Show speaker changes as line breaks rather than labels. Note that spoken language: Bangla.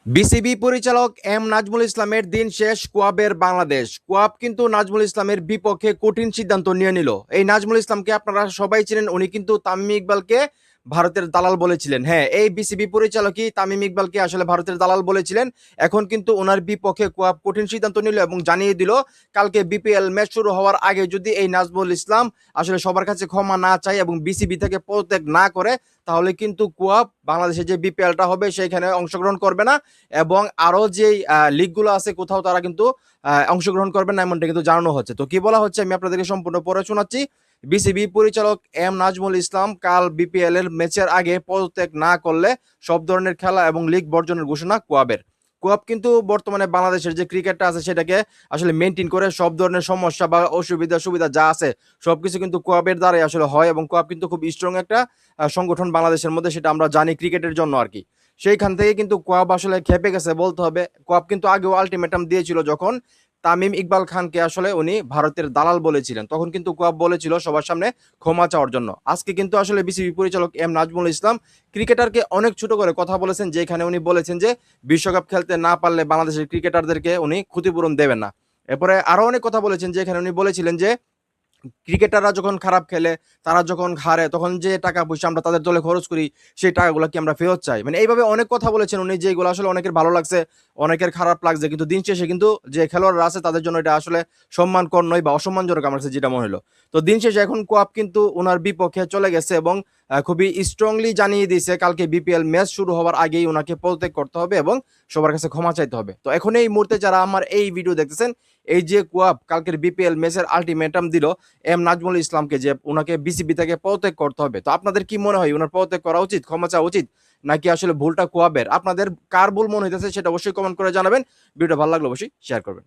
বিসিবি পরিচালক এম নাজমুল ইসলামের দিন শেষ কোয়াবের বাংলাদেশ। কোয়াব কিন্তু নাজমুল ইসলামের বিপক্ষে কঠিন সিদ্ধান্ত নিয়ে নিল। এই নাজমুল ইসলামকে আপনারা সবাই চিনেন, উনি কিন্তু তামিম ইকবালকে ভারতের দালাল বলেছিলেন। হ্যাঁ, এই বিসিবি পরিচালকই তামিম ইকবালকে আসলে ভারতের দালাল বলেছিলেন। এখন কিন্তু ওনার বিপক্ষে কোয়াব কঠিন সিদ্ধান্ত নিল এবং জানিয়ে দিল কালকে বিপিএল ম্যাচ শুরু হওয়ার আগে যদি এই নাজমুল ইসলাম আসলে সবার কাছে ক্ষমা না চায় এবং বিসিবি থেকে পদত্যাগ না করে, তাহলে কিন্তু কোয়াব বাংলাদেশে যে বিপিএলটা হবে সেইখানে অংশগ্রহণ করবে না এবং আরো যে লিগগুলো আছে কোথাও তারা কিন্তু অংশগ্রহণ করবেন না, এমনটা কিন্তু জানানো হচ্ছে। তো কি বলা হচ্ছে আমি আপনাদেরকে সম্পূর্ণ পড়ে শোনাচ্ছি। বিসিবি পরিচালক এম নাজমুল ইসলাম কাল বিপিএল এর ম্যাচের আগে পদত্যাগ না করলে সব ধরনের খেলা এবং লিগ বর্জনের ঘোষণা কোয়াবের। কোয়াব কিন্তু বর্তমানে বাংলাদেশের যে ক্রিকেটটা আছে সেটাকে আসলে মেনটেন করে সব ধরনের সমস্যা বা অসুবিধা সুবিধা যা আছে সবকিছু কিন্তু কোয়াবের দ্বারাই আসলে হয় এবং কোয়াব কিন্তু খুব স্ট্রং একটা সংগঠন বাংলাদেশের মধ্যে, সেটা আমরা জানি ক্রিকেটের জন্য আর কি। সেইখান থেকে কিন্তু কোয়াব আসলে খেপে গেছে বলতে হবে। কোয়াব কিন্তু আগেও আলটিমেটাম দিয়েছিল, যখন তামিম ইকবাল খানকে আসলে উনি ভারতের দালাল বলেছিলেন, তখন কিন্তু কোয়াব বলেছিল সবার সামনে ক্ষমা চাওয়ার জন্য। আজকে কিন্তু আসলে বিসিবি পরিচালক এম নাজমুল ইসলাম ক্রিকেটারকে অনেক ছোট করে কথা বলেছেন, যেখানে উনি বলেছেন যে বিশ্বকাপ খেলতে না পারলে বাংলাদেশের ক্রিকেটারদেরকে উনি ক্ষতিপূরণ দেবেন না। এরপরে আরো অনেক কথা বলেছেন, যেখানে উনি বলেছিলেন যে ক্রিকেটাররা যখন খারাপ খেলে, তারা যখন হারে, তখন যে টাকা পয়সা আমরা তাদের দলে খরচ করি সেই টাকাগুলো কি আমরা ফেরত চাই। মানে এইভাবে অনেক কথা বলেছেন উনি, যেগুলো আসলে অনেকের ভালো লাগছে, অনেকের খারাপ লাগছে, কিন্তু দিন শেষে কিন্তু যে খেলোয়াড়রা আছে তাদের জন্য এটা আসলে সম্মানকর নয় বা অসম্মানজনক আমার কাছে যেটা মনে হলো। তো দিন শেষে এখন কোয়াপ কিন্তু ওনার বিপক্ষে চলে গেছে এবং খুবই স্ট্রংলি জানিয়ে দিয়েছে কালকে বিপিএল ম্যাচ শুরু হওয়ার আগেই ওনাকে পদত্যাগ করতে হবে এবং সবার কাছে ক্ষমা চাইতে হবে। তো এখন এই মুহূর্তে যারা আমার এই ভিডিও দেখতেছেন, এই যে কোয়াপ কালকের বিপিএল ম্যাচের আলটিমেটাম দিল এম নাজমুল ইসলামকে যে ওনাকে বিসিবি থেকে পদত্যাগ করতে হবে, তো আপনাদের কি মনে হয় ওনার পদত্যাগ করা উচিত, ক্ষমা চাওয়া উচিত, নাকি আসলে ভুলটা কোয়াবের? আপনাদের কার ভুল মনে হইতেছে সেটা অবশ্যই কমেন্ট করে জানাবেন। ভিডিওটা ভালো লাগলে অবশ্যই শেয়ার করবেন।